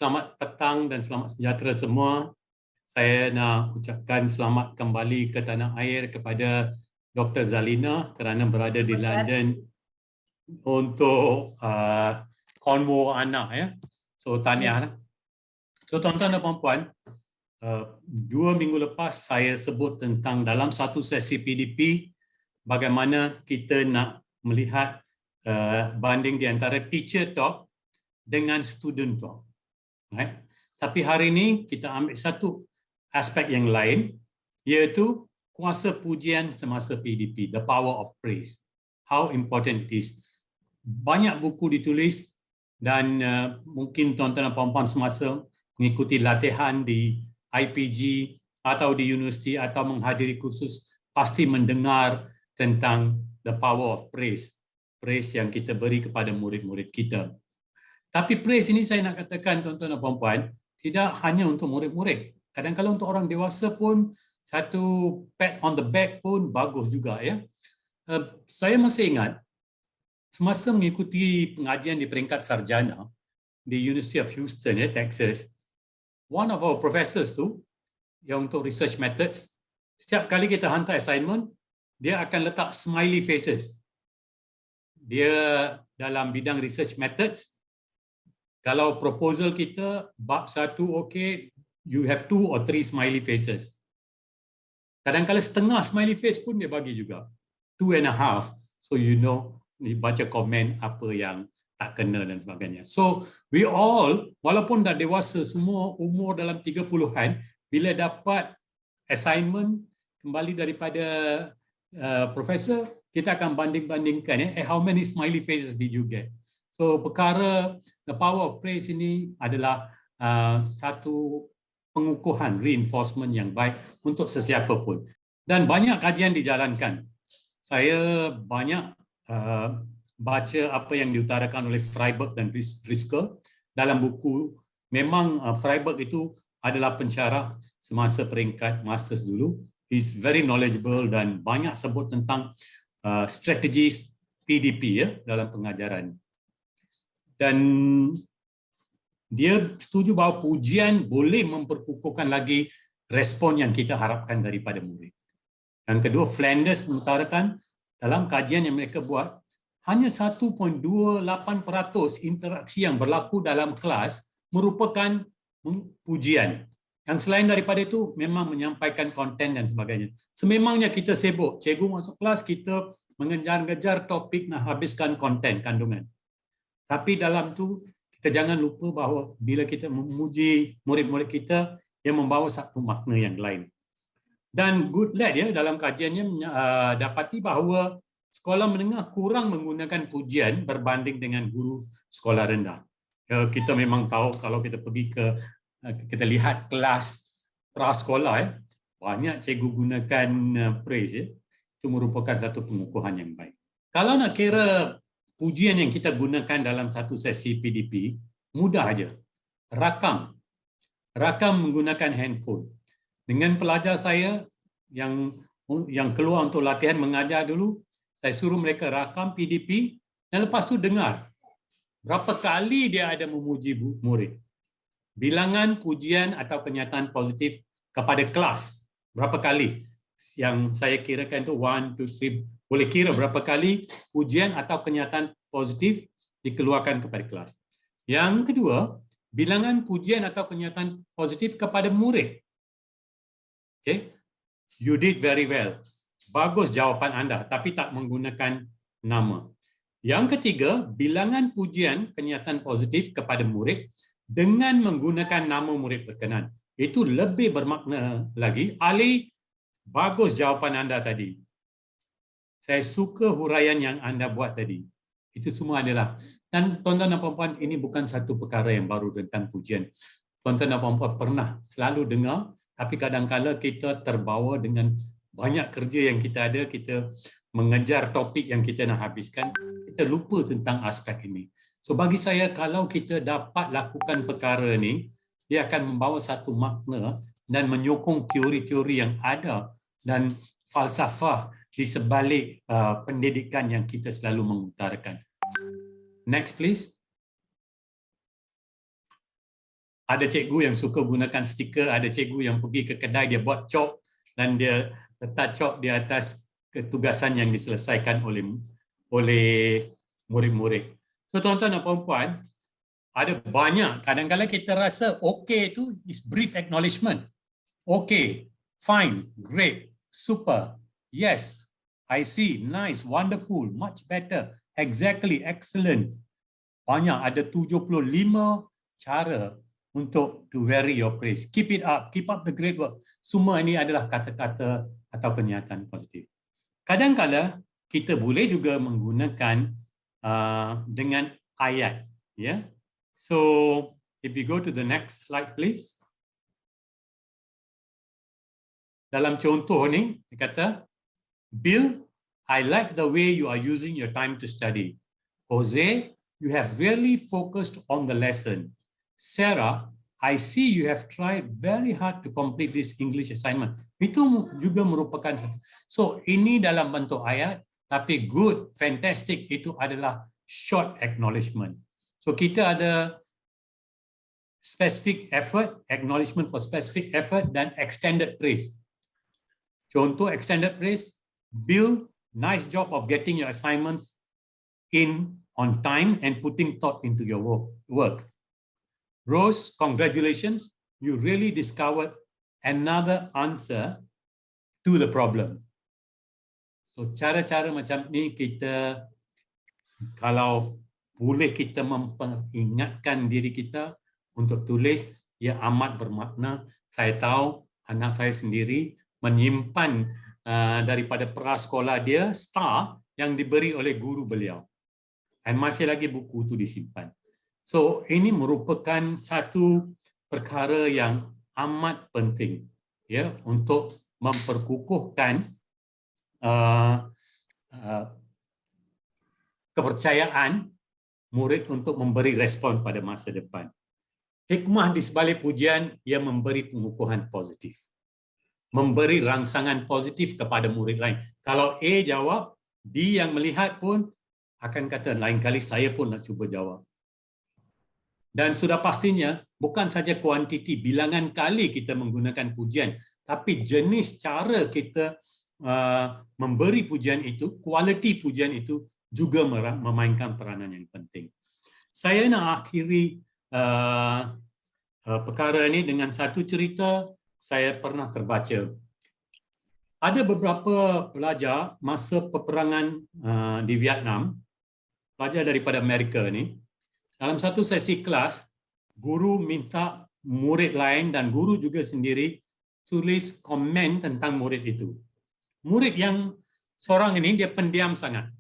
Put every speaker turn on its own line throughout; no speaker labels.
Selamat petang dan selamat sejahtera semua. Saya nak ucapkan selamat kembali ke tanah air kepada Dr. Zalina kerana berada di London untuk konvo anak ya. So tahniah lah. So tuan-tuan dan puan-puan, 2 minggu lepas saya sebut tentang dalam satu sesi PDP bagaimana kita nak melihat banding di antara teacher talk dengan student talk. Right? Tapi hari ini kita ambil satu aspek yang lain, iaitu kuasa pujian semasa PDP, the power of praise. How important it is. Banyak buku ditulis dan mungkin tuan-tuan dan puan-puan semasa mengikuti latihan di IPG atau di universiti atau menghadiri kursus pasti mendengar tentang the power of praise. Praise yang kita beri kepada murid-murid kita. Tapi praise ini saya nak katakan tuan-tuan dan puan-puan, tidak hanya untuk murid-murid. Kadang-kadang untuk orang dewasa pun, satu pat on the back pun bagus juga ya. Saya masih ingat, semasa mengikuti pengajian di peringkat sarjana di University of Houston, Texas, one of our professors tu, yang untuk research methods, setiap kali kita hantar assignment, dia akan letak smiley faces. Dia dalam bidang research methods, kalau proposal kita, bab 1 okay, you have 2 or 3 smiley faces. Kadang-kadang setengah smiley face pun dia bagi juga. 2.5. So you know, baca komen apa yang tak kena dan sebagainya. So we all, walaupun dah dewasa semua umur dalam 30-an, bila dapat assignment kembali daripada profesor, kita akan banding-bandingkan how many smiley faces did you get. So perkara the power of praise ini adalah satu pengukuhan, reinforcement yang baik untuk sesiapa pun. Dan banyak kajian dijalankan. Saya banyak baca apa yang diutarakan oleh Freiberg dan Driscoll dalam buku. Memang Freiberg itu adalah pensyarah semasa peringkat masters dulu. He's very knowledgeable dan banyak sebut tentang strategi PDP ya dalam pengajaran. Dan dia setuju bahawa pujian boleh memperkukuhkan lagi respon yang kita harapkan daripada murid. Yang kedua, Flanders mengutarakan dalam kajian yang mereka buat, hanya 1.28% interaksi yang berlaku dalam kelas merupakan pujian. Yang selain daripada itu, memang menyampaikan konten dan sebagainya. Sememangnya kita sibuk, cikgu masuk kelas, kita mengejar-ngejar topik nak habiskan konten, kandungan. Tapi dalam tu kita jangan lupa bahawa bila kita memuji murid-murid kita, yang membawa satu makna yang lain. Dan Goodlad ya dalam kajiannya dapati bahawa sekolah menengah kurang menggunakan pujian berbanding dengan guru sekolah rendah. Kita memang tahu kalau kita pergi kita lihat kelas prasekolah ya, banyak cikgu gunakan praise ya. Itu merupakan satu pengukuhan yang baik. Kalau nak kira pujian yang kita gunakan dalam satu sesi PDP, mudah aja. Rakam menggunakan handphone. Dengan pelajar saya yang keluar untuk latihan mengajar dulu, saya suruh mereka rakam PDP dan lepas tu dengar berapa kali dia ada memuji murid. Bilangan pujian atau kenyataan positif kepada kelas, berapa kali? Yang saya kirakan tu 1, 2, 3, boleh kira berapa kali pujian atau kenyataan positif dikeluarkan kepada kelas. Yang kedua, bilangan pujian atau kenyataan positif kepada murid. Okay, you did very well. Bagus jawapan anda, tapi tak menggunakan nama. Yang ketiga, bilangan pujian kenyataan positif kepada murid dengan menggunakan nama murid berkenan. Itu lebih bermakna lagi. Ali, bagus jawapan anda tadi. Saya suka huraian yang anda buat tadi. Itu semua adalah. Dan tuan-tuan dan puan-puan, ini bukan satu perkara yang baru tentang pujian. Tuan-tuan dan puan-puan pernah selalu dengar, tapi kadang-kadang kita terbawa dengan banyak kerja yang kita ada, kita mengejar topik yang kita nak habiskan, kita lupa tentang aspek ini. So bagi saya, kalau kita dapat lakukan perkara ini, dia akan membawa satu makna dan menyokong teori-teori yang ada dan falsafah di sebalik pendidikan yang kita selalu mengutarakan. Next please. Ada cikgu yang suka gunakan stiker, ada cikgu yang pergi ke kedai, dia buat chalk dan dia letak chalk di atas ketugasan yang diselesaikan oleh murid-murid. So tuan-tuan dan puan-puan, ada banyak. Kadang-kadang kita rasa okay tu is brief acknowledgement. Okay, fine, great, super, yes, I see, nice, wonderful, much better, exactly, excellent. Banyak, ada 75 cara untuk to vary your praise. Keep it up, keep up the great work. Semua ini adalah kata-kata atau pernyataan positif. Kadang-kadang kita boleh juga menggunakan dengan ayat. Ya. So, if we go to the next slide, please. Dalam contoh ni, dia kata, Bill, I like the way you are using your time to study. Jose, you have really focused on the lesson. Sarah, I see you have tried very hard to complete this English assignment. Itu juga merupakan satu. So, ini dalam bentuk ayat, tapi good, fantastic, itu adalah short acknowledgement. So, kita ada specific effort, acknowledgement for specific effort, dan extended praise. Contoh extended praise, Bill, nice job of getting your assignments in on time and putting thought into your work. Rose, congratulations, you really discovered another answer to the problem. So cara-cara macam ni kita, kalau boleh kita memperingatkan diri kita untuk tulis, ia amat bermakna. Saya tahu anak saya sendiri menyimpan daripada prasekolah dia star yang diberi oleh guru beliau. Dan masih lagi buku itu disimpan. So ini merupakan satu perkara yang amat penting ya untuk memperkukuhkan kepercayaan murid untuk memberi respon pada masa depan. Hikmah di sebalik pujian ia memberi pengukuhan positif. Memberi rangsangan positif kepada murid lain. Kalau A jawab, B yang melihat pun akan kata lain kali saya pun nak cuba jawab. Dan sudah pastinya bukan saja kuantiti bilangan kali kita menggunakan pujian, tapi jenis cara kita memberi pujian itu, kualiti pujian itu juga memainkan peranan yang penting. Saya nak akhiri perkara ini dengan satu cerita saya pernah terbaca. Ada beberapa pelajar masa peperangan di Vietnam, pelajar daripada Amerika ni, dalam satu sesi kelas, guru minta murid lain dan guru juga sendiri tulis komen tentang murid itu. Murid yang seorang ini dia pendiam sangat.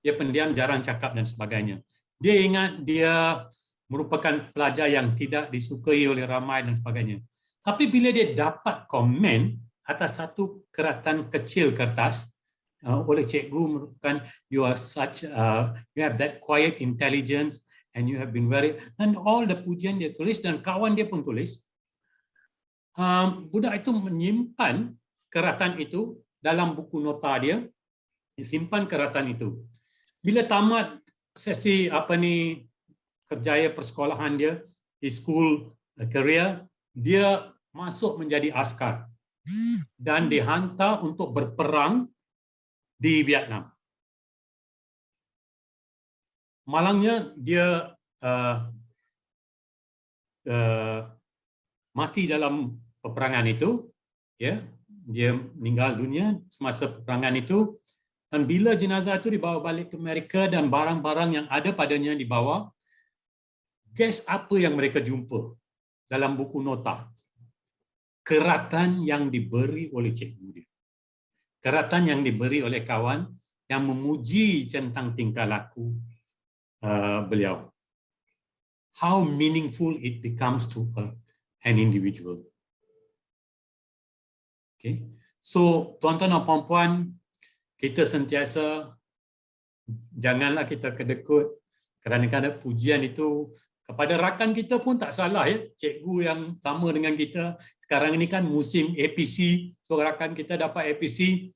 Dia pendiam, jarang cakap dan sebagainya. Dia ingat dia merupakan pelajar yang tidak disukai oleh ramai dan sebagainya. Tapi bila dia dapat komen atas satu keratan kecil kertas oleh cikgu merupakan you are such you have that quiet intelligence and you have been very, and all the pujian dia tulis dan kawan dia pun tulis. Budak itu menyimpan keratan itu dalam buku nota dia, disimpan keratan itu. Bila tamat sesi kerjaya persekolahan dia, di school career, dia masuk menjadi askar dan dihantar untuk berperang di Vietnam. Malangnya dia mati dalam peperangan itu, ya, dia meninggal dunia semasa peperangan itu. Dan bila jenazah itu dibawa balik ke Amerika dan barang-barang yang ada padanya dibawa, guess apa yang mereka jumpa dalam buku nota? Keratan yang diberi oleh cikgu dia. Keratan yang diberi oleh kawan yang memuji tentang tingkah laku beliau. How meaningful it becomes to an individual. Okay. So, tuan-tuan dan puan-puan, kita sentiasa janganlah kita kedekut kerana pujian itu kepada rakan kita pun tak salah ya. Cikgu yang sama dengan kita sekarang ini kan musim APC, so rakan kita dapat APC,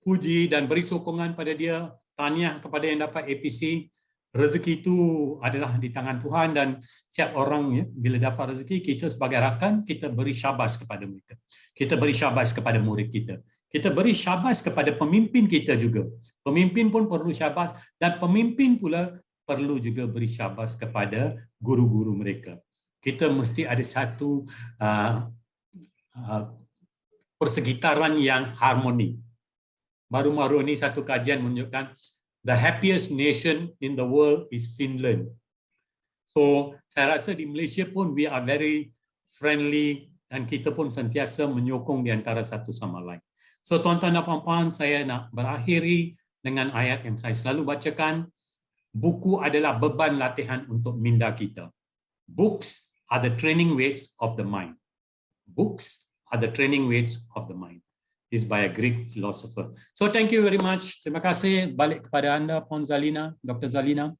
puji dan beri sokongan pada dia, tahniah kepada yang dapat APC. rezeki itu adalah di tangan Tuhan dan setiap orang ya, bila dapat rezeki, kita sebagai rakan, kita beri syabas kepada mereka. Kita beri syabas kepada murid kita. Kita beri syabas kepada pemimpin kita juga. Pemimpin pun perlu syabas dan pemimpin pula perlu juga beri syabas kepada guru-guru mereka. Kita mesti ada satu persekitaran yang harmoni. Baru-baru ini satu kajian menunjukkan the happiest nation in the world is Finland. So, saya rasa di Malaysia pun we are very friendly dan kita pun sentiasa menyokong di antara satu sama lain. So, tuan-tuan dan puan-puan, saya nak berakhiri dengan ayat yang saya selalu bacakan. Buku adalah beban latihan untuk minda kita. Books are the training weights of the mind. Books are the training weights of the mind. Is by a Greek philosopher. So thank you very much. Terima kasih. Balik kepada anda, Puan Zalina, Dr. Zalina.